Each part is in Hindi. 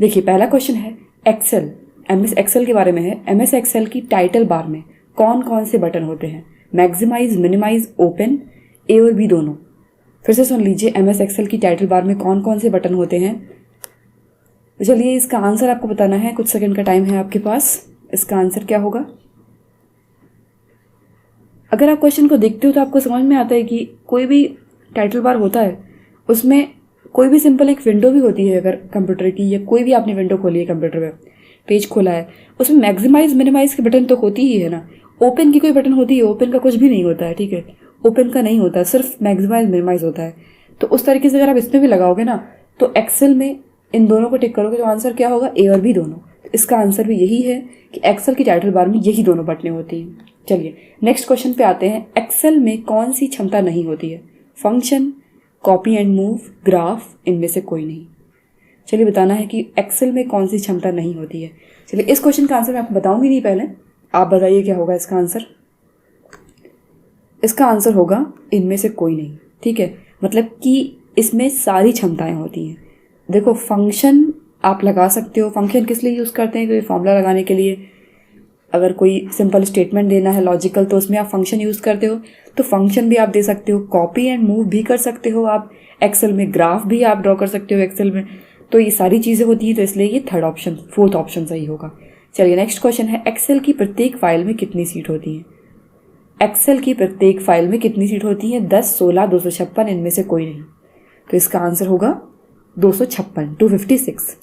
देखिए पहला क्वेश्चन है एक्सेल, MS एक्सेल के बारे में है। MS एक्सेल की टाइटल बार में कौन कौन से बटन होते हैं? मैक्सिमाइज, मिनिमाइज, ओपन, ए और बी दोनों। फिर से सुन लीजिए, MS एक्सेल की टाइटल बार में कौन कौन से बटन होते हैं? तो चलिए इसका आंसर आपको बताना है, कुछ सेकंड का टाइम है आपके पास। इसका आंसर क्या होगा? अगर आप क्वेश्चन को देखते हो तो आपको समझ में आता है कि कोई भी टाइटल बार होता है उसमें कोई भी सिंपल एक विंडो भी होती है, अगर कंप्यूटर की, या कोई भी आपने विंडो खोली है कंप्यूटर में, पेज खोला है, उसमें मैक्सिमाइज मिनिमाइज की बटन तो होती ही है ना। ओपन की कोई बटन होती है? ओपन का कुछ भी नहीं होता है, ठीक है, ओपन का नहीं होता, सिर्फ मैक्सिमाइज मिनिमाइज होता है। तो उस तरीके से अगर आप इसमें भी लगाओगे ना, तो एक्सेल में इन दोनों को टिक करोगे तो आंसर क्या होगा? ए और बी दोनों। तो इसका आंसर भी यही है कि एक्सेल की टाइटल बार में यही दोनों बटनें होती हैं। चलिए नेक्स्ट क्वेश्चन पे आते हैं। एक्सेल में कौन सी क्षमता नहीं होती है? Function, copy and move, graph, इनमें से कोई नहीं। चलिए बताना है कि एक्सेल में कौन सी क्षमता नहीं होती है। चलिए इस क्वेश्चन का आंसर मैं आपको बताऊंगी नहीं, पहले आप बताइए क्या होगा इसका आंसर। इसका आंसर होगा इनमें से कोई नहीं, ठीक है, मतलब कि इसमें सारी क्षमताएं होती हैं। देखो फंक्शन आप लगा सकते हो। फंक्शन किस लिए यूज़ करते हैं? कोई फॉर्मूला लगाने के लिए, अगर कोई सिंपल स्टेटमेंट देना है लॉजिकल, तो उसमें आप फंक्शन यूज़ करते हो, तो फंक्शन भी आप दे सकते हो। कॉपी एंड मूव भी कर सकते हो आप एक्सेल में, ग्राफ भी आप ड्रॉ कर सकते हो एक्सेल में। तो ये सारी चीज़ें होती हैं, तो इसलिए ये फोर्थ ऑप्शन सही होगा। चलिए नेक्स्ट क्वेश्चन है। एक्सेल की प्रत्येक फाइल में कितनी सीट होती है? एक्सेल की प्रत्येक फाइल में कितनी सीट होती है? 10, 16, 256, इनमें से कोई नहीं। तो इसका आंसर होगा 256, 256।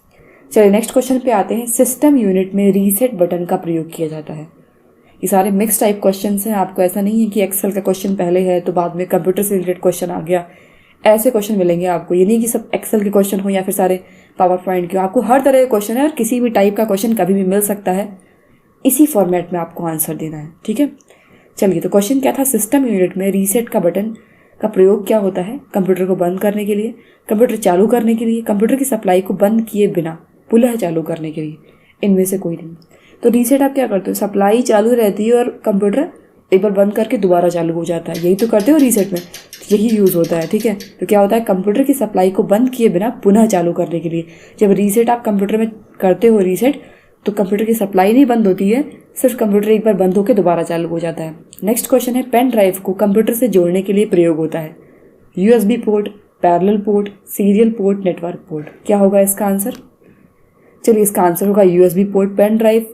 चलिए नेक्स्ट क्वेश्चन पे आते हैं। सिस्टम यूनिट में रीसेट बटन का प्रयोग किया जाता है। ये सारे मिक्स टाइप क्वेश्चन हैं, आपको ऐसा नहीं है कि एक्सेल का क्वेश्चन पहले है तो बाद में कंप्यूटर से रिलेटेड क्वेश्चन आ गया। ऐसे क्वेश्चन मिलेंगे आपको, ये नहीं कि सब एक्सेल के क्वेश्चन हो या फिर सारे पावर पॉइंट के। आपको हर तरह के क्वेश्चन है और किसी भी टाइप का क्वेश्चन कभी भी मिल सकता है। इसी फॉर्मेट में आपको आंसर देना है, ठीक है। चलिए तो क्वेश्चन क्या था? सिस्टम यूनिट में रीसेट का बटन का प्रयोग क्या होता है? कंप्यूटर को बंद करने के लिए, कंप्यूटर चालू करने के लिए, कंप्यूटर की सप्लाई को बंद किए बिना पुनः चालू करने के लिए, इनमें से कोई नहीं। तो रीसेट आप क्या करते हो? सप्लाई चालू रहती है और कंप्यूटर एक बार बंद करके दोबारा चालू हो जाता है, यही तो करते हो रीसेट में, यही यूज़ होता है, ठीक है। तो क्या होता है? कंप्यूटर की सप्लाई को बंद किए बिना पुनः चालू करने के लिए। जब रीसेट आप कंप्यूटर में करते हो रीसेट, तो कंप्यूटर की सप्लाई नहीं बंद होती है, सिर्फ कंप्यूटर एक बार बंद होकर दोबारा चालू हो जाता है। नेक्स्ट क्वेश्चन है। पेन ड्राइव को कंप्यूटर से जोड़ने के लिए प्रयोग होता है। USB port, parallel port, serial port, network port. क्या होगा इसका आंसर? चलिए इसका आंसर होगा USB port. Pen drive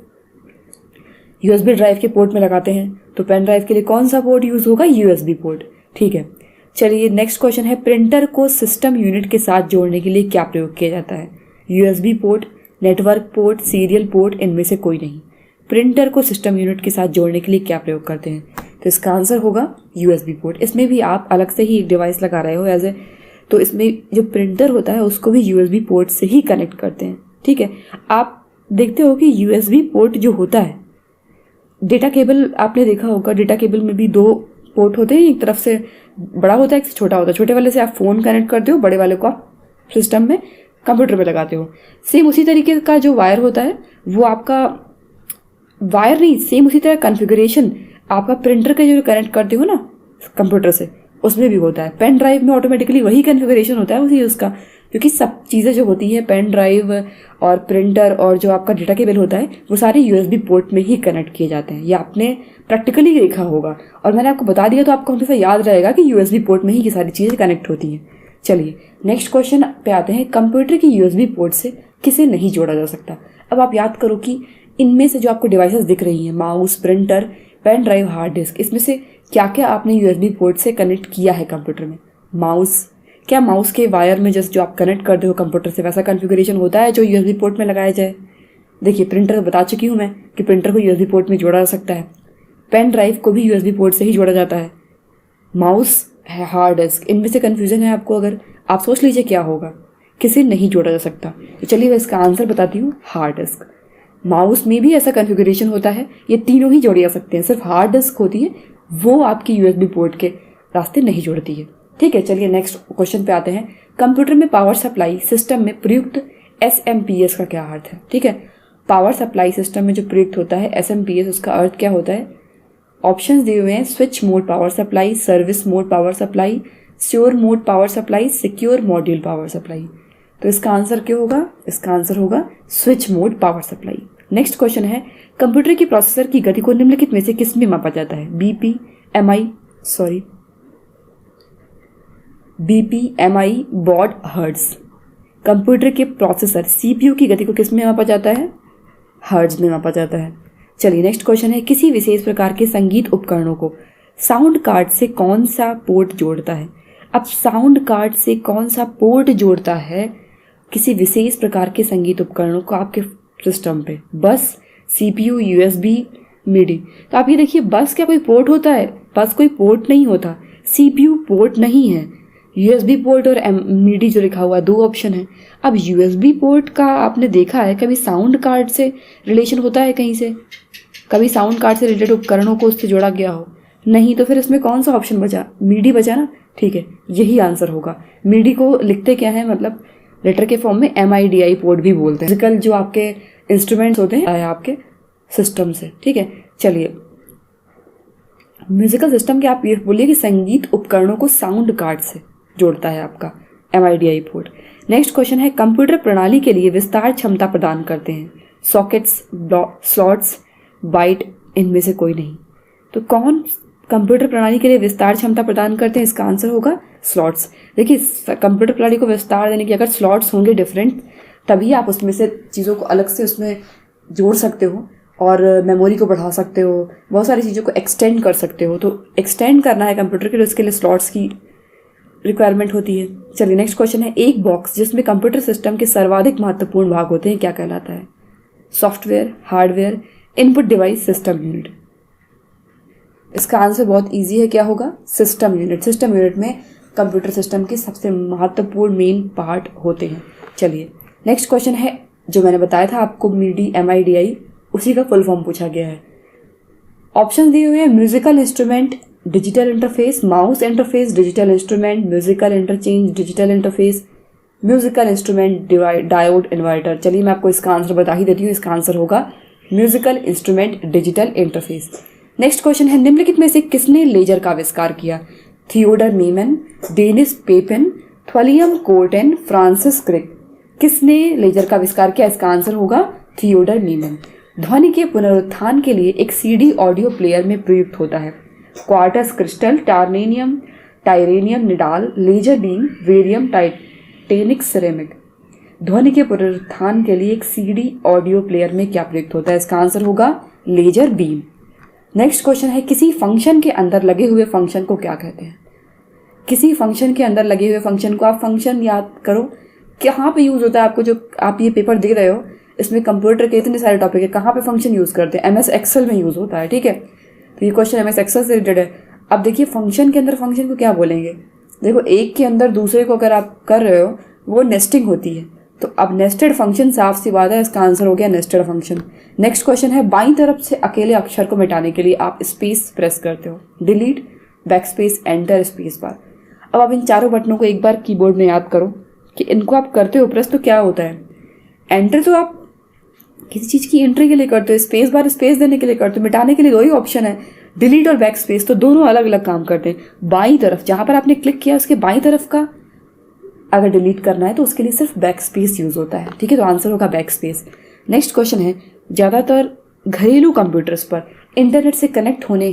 USB drive के पोर्ट में लगाते हैं, तो पेन ड्राइव के लिए कौन सा पोर्ट यूज़ होगा? USB पोर्ट, ठीक है। चलिए नेक्स्ट क्वेश्चन है। प्रिंटर को सिस्टम यूनिट के साथ जोड़ने के लिए क्या प्रयोग किया जाता है? USB port, network port, serial port, इनमें से कोई नहीं। प्रिंटर को सिस्टम यूनिट के साथ जोड़ने के लिए क्या प्रयोग करते हैं? तो इसका आंसर होगा USB पोर्ट। इसमें भी आप अलग से ही एक डिवाइस लगा रहे हो एज ए, तो इसमें जो प्रिंटर होता है उसको भी USB पोर्ट से ही कनेक्ट करते हैं, ठीक है। आप देखते हो कि USB पोर्ट जो होता है, डेटा केबल आपने देखा होगा, डेटा केबल में भी 2 पोर्ट होते हैं, एक तरफ से बड़ा होता है, एक से छोटा होता है। छोटे वाले से आप फ़ोन कनेक्ट करते हो, बड़े वाले को आप सिस्टम में कंप्यूटर पे लगाते हो। सेम उसी तरीके का जो वायर होता है वो आपका वायर नहीं, सेम उसी तरह कॉन्फ़िगरेशन आपका प्रिंटर का जो कनेक्ट करते हो ना कंप्यूटर से, उसमें भी होता है। पेन ड्राइव में ऑटोमेटिकली वही कॉन्फ़िगरेशन होता है उसी उसका, क्योंकि सब चीज़ें जो होती हैं पेन ड्राइव और प्रिंटर और जो आपका डेटा केबल होता है वो सारे USB पोर्ट में ही कनेक्ट किए जाते हैं। ये आपने प्रैक्टिकली देखा होगा और मैंने आपको बता दिया, तो आपको हमेशा याद रहेगा कि USB पोर्ट में ही ये सारी चीज़ें कनेक्ट होती हैं। चलिए नेक्स्ट क्वेश्चन पे आते हैं। कंप्यूटर की USB पोर्ट से किसे नहीं जोड़ा जा सकता? अब आप याद करो कि इनमें से जो आपको डिवाइसेस दिख रही हैं, mouse, printer, pen drive, hard disk, इसमें से क्या क्या आपने USB पोर्ट से कनेक्ट किया है कंप्यूटर में? माउस, क्या माउस के वायर में जस्ट जो आप कनेक्ट करते हो कंप्यूटर से वैसा कॉन्फ़िगरेशन होता है जो USB पोर्ट में लगाया जाए? देखिए प्रिंटर बता चुकी हूँ मैं कि प्रिंटर को USB पोर्ट में जोड़ा जा सकता है। पेन ड्राइव को भी USB पोर्ट से ही जोड़ा जाता है। माउस है, हार्ड डिस्क, इनमें से कन्फ्यूजन है आपको? अगर आप सोच लीजिए क्या होगा, किसे नहीं जोड़ा जा सकता। तो चलिए मैं इसका आंसर बताती हूँ, हार्ड डिस्क। माउस में भी ऐसा कॉन्फ़िगरेशन होता है, ये तीनों ही जोड़े जा सकते हैं, सिर्फ हार्ड डिस्क होती है वो आपकी USB पोर्ट के रास्ते नहीं जोड़ती है, ठीक है। चलिए नेक्स्ट क्वेश्चन पे आते हैं। कंप्यूटर में पावर सप्लाई सिस्टम में प्रयुक्त SMPS का क्या अर्थ है? ठीक है, पावर सप्लाई सिस्टम में जो प्रयुक्त होता है SMPS, उसका अर्थ क्या होता है? ऑप्शंस दिए हुए हैं। Switch mode power supply, service mode power supply, sure mode power supply, secure module power supply. तो इसका आंसर क्या होगा? इसका आंसर होगा switch mode power supply. Next question है, कंप्यूटर की प्रोसेसर की गति को निम्नलिखित में से किस में मापा जाता है? BP, baud, hertz. कंप्यूटर के प्रोसेसर सीपीयू की गति को किस में मापा जाता है? हर्ट्ज में मापा जाता है। चलिए नेक्स्ट क्वेश्चन है, किसी विशेष प्रकार के संगीत उपकरणों को साउंड कार्ड से कौन सा पोर्ट जोड़ता है? अब साउंड कार्ड से कौन सा पोर्ट जोड़ता है किसी विशेष प्रकार के संगीत उपकरणों को आपके सिस्टम पे? बस, सीपीयू, यूएसबी, मिडी। तो आप ये देखिए, बस क्या कोई पोर्ट होता है? बस कोई पोर्ट नहीं होता। सीपीयू पोर्ट नहीं है। यूएसबी पोर्ट और मिडी जो लिखा हुआ है, दो ऑप्शन है। अब यूएसबी पोर्ट का आपने देखा है कभी साउंड कार्ड से रिलेशन होता है कहीं से? कभी साउंड कार्ड से रिलेटेड उपकरणों को उससे जोड़ा गया हो? नहीं। तो फिर इसमें कौन सा ऑप्शन बचा? मिडी बचा ना। ठीक है, यही आंसर होगा। मिडी को लिखते क्या है, मतलब लेटर के फॉर्म में MIDI पोर्ट भी बोलते हैं। म्यूजिकल जो आपके इंस्ट्रूमेंट्स होते हैं आपके सिस्टम से। ठीक है, चलिए म्यूजिकल सिस्टम के आप ये बोलिए कि संगीत उपकरणों को साउंड कार्ड से जोड़ता है आपका MIDI पोर्ट। नेक्स्ट क्वेश्चन है, कंप्यूटर प्रणाली के लिए विस्तार क्षमता प्रदान करते हैं सॉकेट्स, स्लॉट्स, बाइट, इनमें से कोई नहीं। तो कौन कंप्यूटर प्रणाली के लिए विस्तार क्षमता प्रदान करते हैं? इसका आंसर होगा स्लॉट्स। देखिए, कंप्यूटर प्रणाली को विस्तार देने की अगर स्लॉट्स होंगे डिफरेंट, तभी आप उसमें से चीज़ों को अलग से उसमें जोड़ सकते हो और मेमोरी को बढ़ा सकते हो, बहुत सारी चीज़ों को एक्सटेंड कर सकते हो। तो एक्सटेंड करना है कंप्यूटर के लिए, उसके लिए स्लॉट्स की रिक्वायरमेंट होती है। चलिए नेक्स्ट क्वेश्चन है, एक बॉक्स जिसमें कंप्यूटर सिस्टम के सर्वाधिक महत्वपूर्ण भाग होते हैं क्या कहलाता है? Software, hardware, input device, system unit. इसका आंसर बहुत इजी है, क्या होगा? System unit. सिस्टम यूनिट में कंप्यूटर सिस्टम के सबसे महत्वपूर्ण मेन पार्ट होते हैं। चलिए नेक्स्ट क्वेश्चन है, जो मैंने बताया था आपको मिडी, MIDI, उसी का फुल फॉर्म पूछा गया है। ऑप्शन दिए हुए हैं, musical instrument, digital interface, mouse interface, digital instrument, musical interchange, digital interface, musical instrument, diode, inverter. चलिए मैं आपको इसका आंसर बता ही देती हूँ। इसका आंसर होगा musical instrument, digital interface. Next question है, निम्नलिखित में से किसने लेजर का आविष्कार किया? थियोडर नीमन, डेनिस पेपिन, थ्वलियम कोर्टेन, फ्रांसिस क्रिक। किसने लेजर का आविष्कार किया? इसका आंसर होगा थियोडर नीमन। ध्वनि के पुनरुत्थान के लिए एक CD ऑडियो प्लेयर में प्रयुक्त होता है quartz crystal, टायरेनियम निडाल, laser beam, वेरियम Titanic ceramic. ध्वनि के पुनरुत्थान के लिए एक CD ऑडियो प्लेयर में क्या प्रयुक्त होता है? इसका आंसर होगा लेजर बीम। नेक्स्ट क्वेश्चन है, किसी फंक्शन के अंदर लगे हुए फंक्शन को क्या कहते हैं? किसी फंक्शन के अंदर लगे हुए फंक्शन को, आप फंक्शन याद करो कहाँ पे यूज़ होता है। आपको जो आप ये पेपर दे रहे हो, इसमें कंप्यूटर के इतने सारे टॉपिक है, कहाँ पे फंक्शन यूज़ करते हैं? MS एक्सेल में यूज़ होता है। ठीक है, तो ये क्वेश्चन MS एक्सेल से रिलेटेड है। अब देखिए, फंक्शन के अंदर फंक्शन को क्या बोलेंगे? देखो, एक के अंदर दूसरे को अगर आप कर रहे हो, वो नेस्टिंग होती है। तो अब नेस्टेड फंक्शन, साफ सी बात है, इसका आंसर हो गया नेस्टेड फंक्शन। नेक्स्ट क्वेश्चन है, बाईं तरफ से अकेले अक्षर को मिटाने के लिए आप स्पेस प्रेस करते हो, delete, backspace, enter, space bar. अब आप इन चारों बटनों को एक बार कीबोर्ड में याद करो कि इनको आप करते हो प्रेस, तो क्या होता है? एंटर तो आप किसी चीज़ की एंट्री के लिए करते हो, स्पेस बार स्पेस देने के लिए करते हो, मिटाने के लिए दो ही ऑप्शन है, डिलीट और बैक स्पेस। तो दोनों अलग अलग काम करते हैं। बाईं तरफ जहाँ पर आपने क्लिक किया, उसके बाईं तरफ का अगर डिलीट करना है तो उसके लिए सिर्फ बैक स्पेस यूज़ होता है। ठीक है, तो आंसर होगा बैक स्पेस। नेक्स्ट क्वेश्चन है, ज़्यादातर घरेलू कंप्यूटर्स पर इंटरनेट से कनेक्ट होने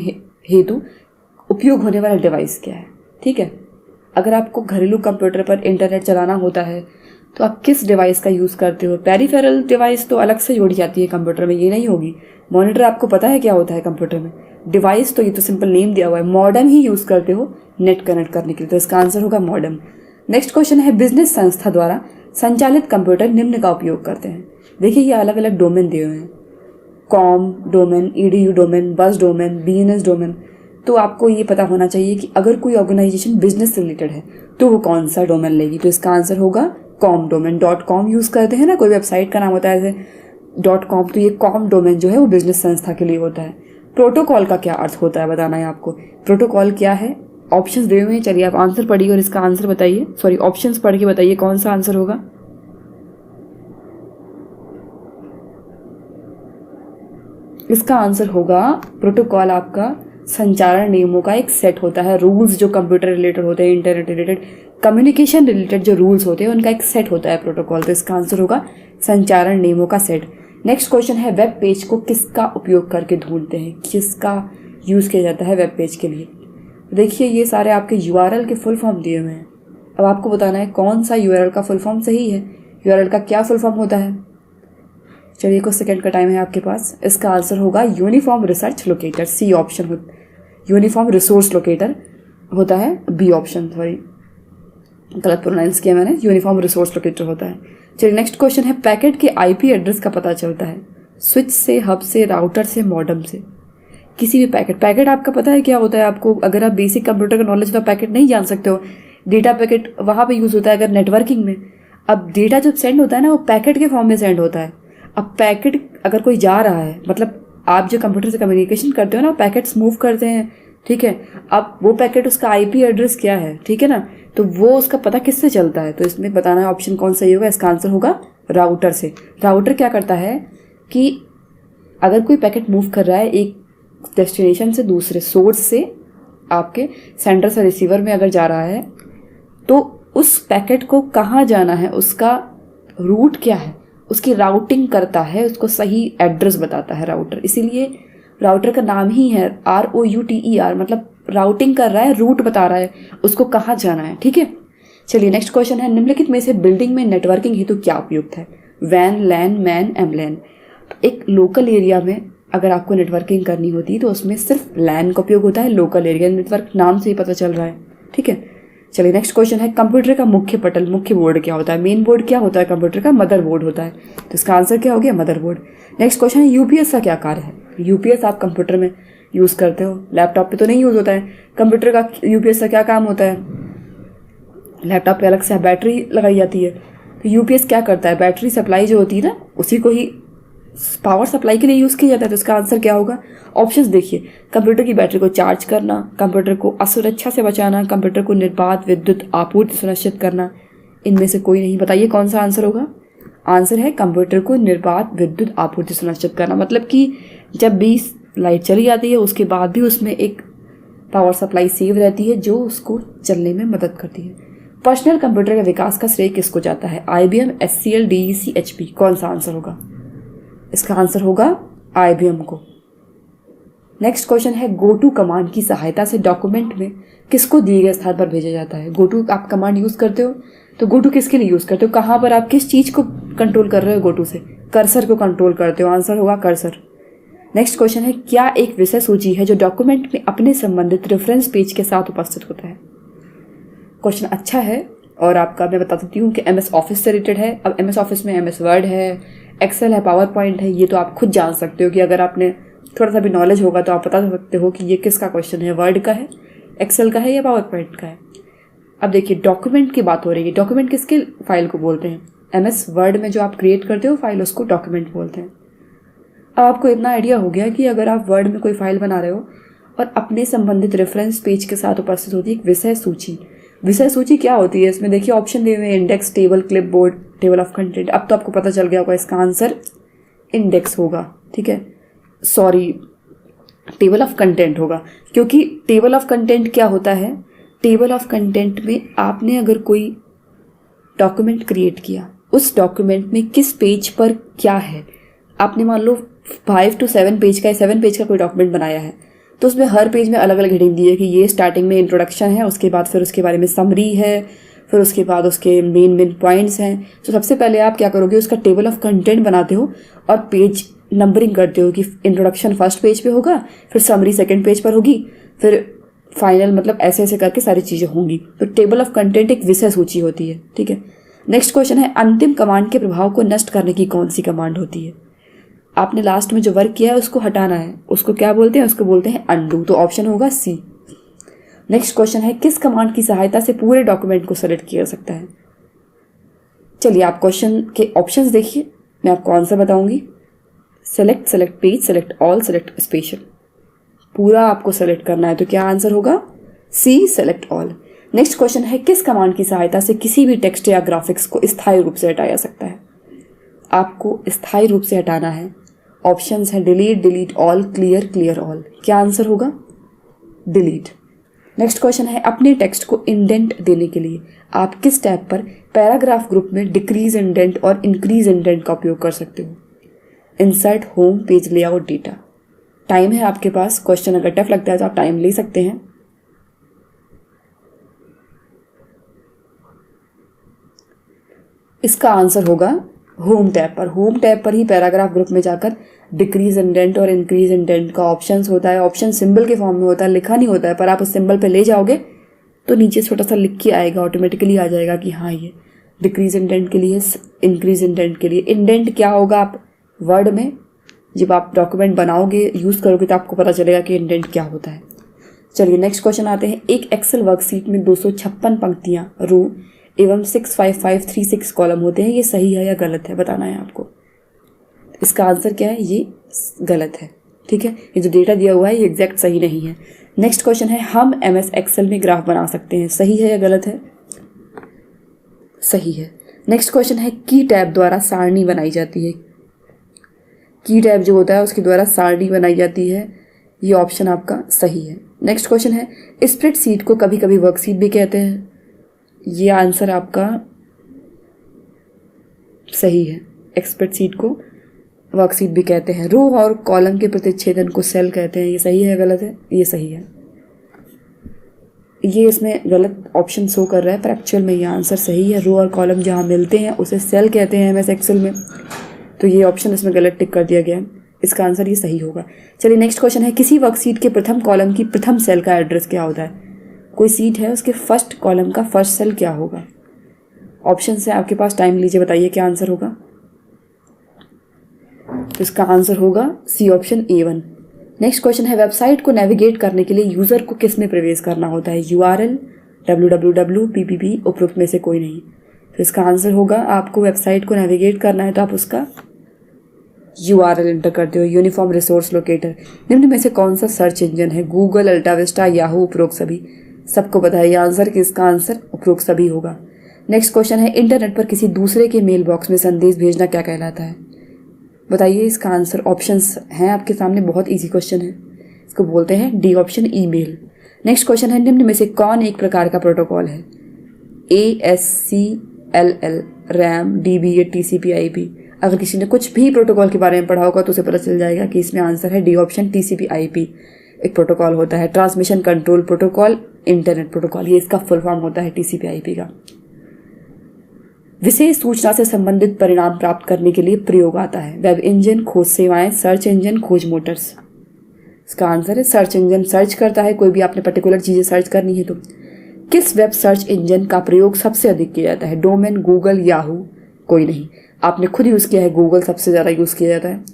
हेतु उपयोग होने वाला डिवाइस क्या है? ठीक है, अगर आपको घरेलू कंप्यूटर पर इंटरनेट चलाना होता है तो आप किस डिवाइस का यूज़ करते हो? पेरिफेरल डिवाइस तो अलग से जोड़ी जाती है कंप्यूटर में, ये नहीं होगी। मॉनिटर आपको पता है क्या होता है कंप्यूटर में? डिवाइस तो ये तो सिंपल नेम दिया हुआ है। मॉडेम ही यूज़ करते हो नेट कनेक्ट करने के लिए, तो इसका आंसर होगा मॉडेम। नेक्स्ट क्वेश्चन है, बिजनेस संस्था द्वारा संचालित कंप्यूटर निम्न का उपयोग करते हैं। देखिए, ये अलग अलग डोमेन दिए हुए हैं, कॉम डोमेन, EDU डोमेन, बस डोमेन, BNS डोमेन। तो आपको ये पता होना चाहिए कि अगर कोई ऑर्गेनाइजेशन बिजनेस से रिलेटेड है तो वो कौन सा डोमेन लेगी। तो इसका आंसर होगा कॉम डोमेन। .com यूज़ करते हैं ना, कोई वेबसाइट का नाम होता है जैसे .com, तो ये कॉम डोमेन जो है वो बिजनेस संस्था के लिए होता है। प्रोटोकॉल का क्या अर्थ होता है बताना है आपको। प्रोटोकॉल क्या है? ऑप्शंस दिए हुए हैं, चलिए आप आंसर पढ़िए और इसका आंसर बताइए। सॉरी, ऑप्शंस पढ़ के बताइए कौन सा आंसर होगा। इसका आंसर होगा प्रोटोकॉल आपका संचारण नियमों का एक सेट होता है। रूल्स जो कंप्यूटर रिलेटेड होते हैं, इंटरनेट रिलेटेड, कम्युनिकेशन रिलेटेड जो रूल्स होते हैं उनका एक सेट होता है प्रोटोकॉल, तो इसका आंसर होगा संचारण नियमों का सेट। नेक्स्ट क्वेश्चन है वेब पेज को किसका उपयोग करके ढूंढते हैं, किसका यूज़ किया जाता है वेब पेज के लिए। देखिए ये सारे आपके URL के फुल फॉर्म दिए हुए हैं, अब आपको बताना है कौन सा URL का फुल फॉर्म सही है, URL का क्या फुल फॉर्म होता है। चलिए कुछ सेकंड का टाइम है आपके पास। इसका आंसर होगा uniform research locator, C option uniform resource locator होता है, बी ऑप्शन, सॉरी गलत प्रोनाउंस किया मैंने, यूनिफॉर्म रिसोर्स लोकेटर होता है। चलिए नेक्स्ट क्वेश्चन है पैकेट के IP एड्रेस का पता चलता है स्विच से, हब से, राउटर से, मॉडेम से, किसी भी पैकेट आपका पता है क्या होता है आपको? अगर आप बेसिक कंप्यूटर का नॉलेज तो पैकेट नहीं जान सकते हो। डेटा पैकेट वहाँ पे यूज़ होता है अगर नेटवर्किंग में। अब डेटा जब सेंड होता है ना वो पैकेट के फॉर्म में सेंड होता है। अब पैकेट अगर कोई जा रहा है, मतलब आप जो कंप्यूटर से कम्युनिकेशन करते हो ना पैकेट्स मूव करते हैं, ठीक है। अब वो पैकेट उसका IP एड्रेस क्या है, ठीक है ना, तो वो उसका पता किससे चलता है, तो इसमें बताना है ऑप्शन कौन सही होगा। इसका आंसर होगा राउटर से। राउटर क्या करता है कि अगर कोई पैकेट मूव कर रहा है एक डेस्टिनेशन से दूसरे सोर्स से, आपके सेंडर से रिसीवर में अगर जा रहा है, तो उस पैकेट को कहाँ जाना है, उसका रूट क्या है, उसकी राउटिंग करता है, उसको सही एड्रेस बताता है राउटर। इसीलिए राउटर का नाम ही है ROUTER, मतलब राउटिंग कर रहा है, रूट बता रहा है उसको कहाँ जाना है, ठीक है। चलिए नेक्स्ट क्वेश्चन है निम्नलिखित में से बिल्डिंग में नेटवर्किंग हेतु क्या उपयुक्त है, वैन, लैन, मैन, एमलैन। तो एक लोकल एरिया में अगर आपको नेटवर्किंग करनी होती है तो उसमें सिर्फ लैन का उपयोग होता है, लोकल एरिया नेटवर्क नाम से ही पता चल रहा है, ठीक है। चलिए नेक्स्ट क्वेश्चन है कंप्यूटर का मुख्य पटल, मुख्य बोर्ड क्या होता है, मेन बोर्ड क्या होता है कंप्यूटर का, मदर बोर्ड होता है, तो इसका आंसर क्या हो गया मदर बोर्ड। नेक्स्ट क्वेश्चन है UPS का क्या कार्य है। UPS आप कंप्यूटर में यूज़ करते हो, लैपटॉप पे तो नहीं यूज़ होता है। कंप्यूटर का UPS का क्या काम होता है, लैपटॉप पे अलग से बैटरी लगाई जाती है, तो UPS क्या करता है, बैटरी सप्लाई जो होती है ना उसी को ही पावर सप्लाई के लिए यूज़ किया जाता है, तो इसका आंसर क्या होगा। ऑप्शंस देखिए, कंप्यूटर की बैटरी को चार्ज करना, कंप्यूटर को असुरक्षा से बचाना, कंप्यूटर को निर्बाध विद्युत आपूर्ति सुनिश्चित करना, इनमें से कोई नहीं। बताइए कौन सा आंसर होगा। आंसर है कंप्यूटर को निर्बाध विद्युत आपूर्ति सुनिश्चित करना, मतलब कि जब भी लाइट चली जाती है उसके बाद भी उसमें एक पावर सप्लाई सेव रहती है जो उसको चलने में मदद करती है। पर्सनल कंप्यूटर के विकास का श्रेय किसको जाता है, IBM, HCL, DEC, HP, कौन सा आंसर होगा। इसका आंसर होगा IBM को। नेक्स्ट क्वेश्चन है गोटू कमांड की सहायता से डॉक्यूमेंट में किसको दिए गए स्थान पर भेजा जाता है। गोटू आप कमांड यूज़ करते हो तो गोटू किसके लिए यूज़ करते हो, कहाँ पर आप किस चीज़ को कंट्रोल कर रहे हो गोटू से, कर्सर को कंट्रोल करते हो, आंसर होगा कर्सर। नेक्स्ट क्वेश्चन है क्या एक विषय सूची है जो डॉक्यूमेंट में अपने संबंधित रेफरेंस पेज के साथ उपस्थित होता है। क्वेश्चन अच्छा है और आपका मैं बता देती हूँ कि MS ऑफिस से रिलेटेड है। अब MS ऑफिस में MS वर्ड है, एक्सेल है, पावर पॉइंट है, ये तो आप खुद जान सकते हो कि अगर आपने थोड़ा सा भी नॉलेज होगा तो आप बता सकते हो कि ये किसका क्वेश्चन है, वर्ड का है, एक्सेल का है या पावर पॉइंट का है। अब देखिए डॉक्यूमेंट की बात हो रही है, डॉक्यूमेंट किसके फाइल को बोलते हैं, MS वर्ड में जो आप क्रिएट करते हो फाइल उसको डॉक्यूमेंट बोलते हैं। अब आपको इतना आइडिया हो गया कि अगर आप वर्ड में कोई फाइल बना रहे हो और अपने संबंधित रेफरेंस पेज के साथ उपस्थित होती है एक विषय सूची। विषय सूची क्या होती है, इसमें देखिए ऑप्शन दिए हुए हैं, index, table, clipboard, table of content. अब तो आपको पता चल गया होगा इसका आंसर इंडेक्स होगा, ठीक है, सॉरी टेबल ऑफ कंटेंट होगा, क्योंकि टेबल ऑफ कंटेंट क्या होता है, टेबल ऑफ कंटेंट में आपने अगर कोई डॉक्यूमेंट क्रिएट किया, उस डॉक्यूमेंट में किस पेज पर क्या है, आपने मान लो 5 to 7 पेज का 7 पेज का कोई डॉक्यूमेंट बनाया है, तो उसमें हर पेज में अलग अलग हेडिंग दी है कि ये स्टार्टिंग में इंट्रोडक्शन है, उसके बाद फिर उसके बारे में समरी है, फिर उसके बाद उसके मेन पॉइंट्स हैं। तो सबसे पहले आप क्या करोगे, उसका टेबल ऑफ कंटेंट बनाते हो और पेज नंबरिंग करते हो कि इंट्रोडक्शन फर्स्ट पेज पे होगा, फिर समरी सेकंड पेज पर होगी, फिर फाइनल, मतलब ऐसे ऐसे करके सारी चीज़ें होंगी। तो टेबल ऑफ कंटेंट एक विषय सूची होती है, ठीक है। नेक्स्ट क्वेश्चन है अंतिम कमांड के प्रभाव को नष्ट करने की कौन सी कमांड होती है। आपने लास्ट में जो वर्क किया है उसको हटाना है, उसको क्या बोलते हैं, उसको बोलते हैं अनडू, तो ऑप्शन होगा C। नेक्स्ट क्वेश्चन है किस कमांड की सहायता से पूरे डॉक्यूमेंट को सेलेक्ट किया जा सकता है। चलिए आप क्वेश्चन के ऑप्शंस देखिए, मैं आपको आंसर बताऊंगी। Select, select page, select all, select special, पूरा आपको सेलेक्ट करना है, तो क्या आंसर होगा C, select all. Next question है किस कमांड की सहायता से किसी भी टेक्स्ट या ग्राफिक्स को स्थायी रूप से हटाया जा सकता है। आपको स्थायी रूप से हटाना है, ऑप्शंस है delete, delete all, clear, clear all, क्या आंसर होगा डिलीट। नेक्स्ट क्वेश्चन है अपने टेक्स्ट को इंडेंट देने के लिए आप किस टैब पर पैराग्राफ ग्रुप में डिक्रीज इंडेंट और इंक्रीज इंडेंट का उपयोग कर सकते हो? Insert, home, page layout, data. Time है आपके पास, क्वेश्चन अगर टफ लगता है तो आप टाइम ले सकते हैं। इसका आंसर होगा होम टैब पर। होम टैब पर ही पैराग्राफ ग्रुप में जाकर डिक्रीज इंडेंट और इंक्रीज इंडेंट का ऑप्शंस होता है। ऑप्शन सिंबल के फॉर्म में होता है, लिखा नहीं होता है, पर आप उस सिंबल पे ले जाओगे तो नीचे छोटा सा लिख के आएगा, ऑटोमेटिकली आ जाएगा कि हाँ ये डिक्रीज इंडेंट के लिए, इंक्रीज इंडेंट के लिए। इंडेंट क्या होगा, आप वर्ड में जब आप डॉक्यूमेंट बनाओगे, यूज़ करोगे तो आपको पता चलेगा कि इंडेंट क्या होता है। चलिए नेक्स्ट क्वेश्चन आते हैं। एक एक्सेल वर्कशीट में 256 पंक्तियाँ, रो एवं 65536 कॉलम होते हैं, ये सही है या गलत है, बताना है आपको। इसका आंसर क्या है, ये गलत है। ठीक है, ये जो डेटा दिया हुआ है ये एग्जैक्ट सही नहीं है। नेक्स्ट क्वेश्चन है हम MS एक्सेल में ग्राफ बना सकते हैं, सही है या गलत है? सही है। नेक्स्ट क्वेश्चन है की टैब द्वारा सारणी बनाई जाती है। की टैब जो होता है उसके द्वारा सारणी बनाई जाती है, ये ऑप्शन आपका सही है। नेक्स्ट क्वेश्चन है स्प्रेडशीट को कभी कभी वर्कशीट भी कहते हैं, ये आंसर आपका सही है। स्प्रेडशीट को वर्कशीट भी कहते हैं। रो और कॉलम के प्रतिच्छेदन को सेल कहते हैं, ये सही है या गलत है? ये सही है। ये इसमें गलत ऑप्शन शो कर रहा है, पर एक्चुअल में ये आंसर सही है। रो और कॉलम जहाँ मिलते हैं उसे सेल कहते हैं MS एक्सेल में, तो ये ऑप्शन इसमें गलत टिक कर दिया गया है। इसका आंसर ये सही होगा। चलिए नेक्स्ट क्वेश्चन है किसी वर्कशीट के प्रथम कॉलम की प्रथम सेल का एड्रेस क्या होता है? कोई सीट है, उसके फर्स्ट कॉलम का फर्स्ट सेल क्या होगा? ऑप्शन है आपके पास, टाइम लीजिए, बताइए क्या आंसर होगा। तो इसका आंसर होगा C option A1। Next question है वेबसाइट को नेविगेट करने के लिए यूज़र को किस में प्रवेश करना होता है? URL, www, PPP, उपरोक्त में से कोई नहीं। तो इसका आंसर होगा आपको वेबसाइट को नेविगेट करना है तो आप उसका URL एंटर करते हो, यूनिफॉर्म रिसोर्स लोकेटर। निम्न में से कौन सा सर्च इंजन है? गूगल, अल्टाविस्टा, याहू, उपरोक्त सभी। सबको पता है ये आंसर कि इसका आंसर उपरोक्त सभी होगा। नेक्स्ट क्वेश्चन है इंटरनेट पर किसी दूसरे के मेल बॉक्स में संदेश भेजना क्या कहलाता है? बताइए इसका आंसर। ऑप्शंस हैं आपके सामने, बहुत इजी क्वेश्चन है। इसको बोलते हैं D option, email. Next question है निम्न में से कौन एक प्रकार का प्रोटोकॉल है? ASCLL, RAM, DBA, TCP IP। अगर किसी ने कुछ भी प्रोटोकॉल के बारे में पढ़ा होगा तो उसे पता चल जाएगा कि इसमें आंसर है डी ऑप्शन, TCP IP। एक प्रोटोकॉल होता है transmission control protocol, internet protocol, ये इसका फुल फॉर्म होता है TCP IP का। विशेष सूचना से संबंधित परिणाम प्राप्त करने के लिए प्रयोग आता है। वेब इंजन, खोज सेवाएं, सर्च इंजन, खोज मोटर्स। इसका आंसर है सर्च इंजन। सर्च करता है, कोई भी आपने पर्टिकुलर चीज़ें सर्च करनी है तो। किस वेब सर्च इंजन का प्रयोग सबसे अधिक किया जाता है? डोमेन, गूगल, याहू, कोई नहीं। आपने खुद यूज़ किया है, गूगल सबसे ज़्यादा यूज़ किया जाता है।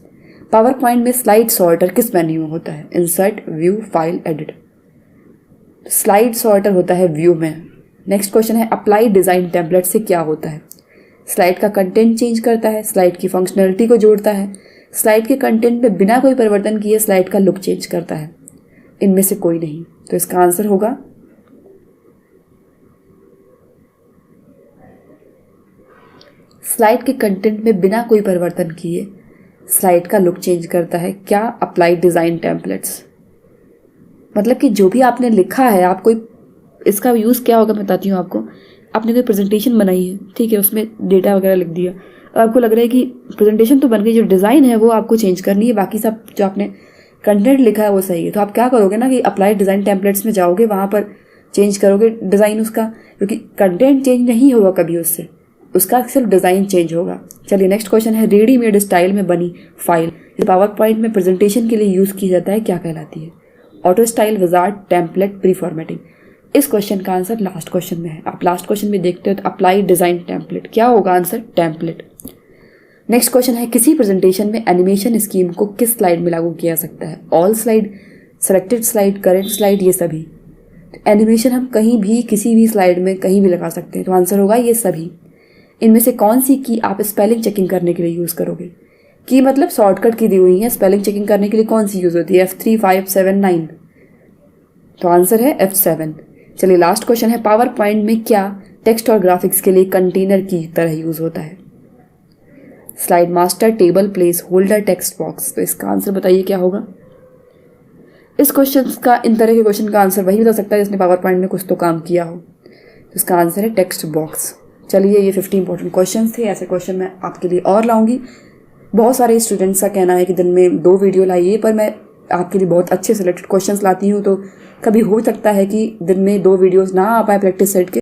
पावर पॉइंट में स्लाइड सॉर्टर किस मेन्यू में होता है? Insert, view, file, edit. Slide sorter होता है व्यू में। नेक्स्ट क्वेश्चन है अप्लाई डिज़ाइन टेम्पलेट से क्या होता है? स्लाइड का कंटेंट चेंज करता है, स्लाइड की फंक्शनैलिटी को जोड़ता है, स्लाइड के कंटेंट में बिना कोई परिवर्तन किए स्लाइड का लुक चेंज करता है। इनमें से कोई नहीं। तो इसका आंसर होगा स्लाइड के कंटेंट में बिना कोई परिवर्तन किए स्लाइड का लुक चेंज करता है। क्या? Apply design templates. मतलब कि जो भी आपने लिखा है, आप कोई इसका यूज़ क्या होगा मैं बताती हूँ आपको। आपने कोई प्रेजेंटेशन बनाई है, ठीक है, उसमें डेटा वगैरह लिख दिया, और आपको लग रहा है कि प्रेजेंटेशन तो बन गई, जो डिज़ाइन है वो आपको चेंज करनी है, बाकी सब जो आपने कंटेंट लिखा है वो सही है। तो आप क्या करोगे ना कि अप्लाई डिज़ाइन टेम्पलेट्स में जाओगे, वहाँ पर चेंज करोगे डिज़ाइन उसका, क्योंकि कंटेंट चेंज नहीं होगा कभी उससे, उसका सिर्फ डिज़ाइन चेंज होगा। चलिए नेक्स्ट क्वेश्चन है रेडीमेड स्टाइल में बनी फाइल पावर पॉइंट में प्रेजेंटेशन के लिए यूज़ की जाता है, क्या कहलाती है? Auto style, wizard, template, pre formatting. इस क्वेश्चन का आंसर लास्ट क्वेश्चन में है। आप लास्ट क्वेश्चन में देखते हो तो अप्लाई डिज़ाइन टेम्पलेट, क्या होगा आंसर? टेम्पलेट। नेक्स्ट क्वेश्चन है किसी प्रेजेंटेशन में एनिमेशन स्कीम को किस स्लाइड में लागू किया जा सकता है? All slide, selected slide, current slide, ये सभी। तो एनिमेशन हम कहीं भी किसी भी स्लाइड में कहीं भी लगा सकते हैं, तो आंसर होगा ये सभी। इनमें से कौन सी की आप स्पेलिंग चेकिंग करने के लिए यूज़ करोगे? की मतलब शॉर्टकट की दी हुई है, स्पेलिंग चेकिंग करने के लिए कौन सी यूज़ होती है? F3, 5, 7, 9। तो आंसर है F7। चलिए लास्ट क्वेश्चन है पावर पॉइंट में क्या टेक्स्ट और ग्राफिक्स के लिए कंटेनर की तरह यूज़ होता है? Slide master, table, place holder, text box. तो इसका आंसर बताइए क्या होगा? इस क्वेश्चन का, इन तरह के क्वेश्चन का आंसर वही बता सकता है जिसने पावर पॉइंट में कुछ तो काम किया हो। तो इसका आंसर है टेक्स्ट बॉक्स। चलिए, ये 50 इंपॉर्टेंट क्वेश्चन थे। ऐसे क्वेश्चन मैं आपके लिए और लाऊंगी। बहुत सारे स्टूडेंट्स का कहना है कि दिन में 2 वीडियो लाइए, पर मैं आपके लिए बहुत अच्छे सिलेक्टेड क्वेश्चंस लाती हूँ। तो कभी हो सकता है कि दिन में 2 वीडियोस ना आ पाए प्रैक्टिस सेट के,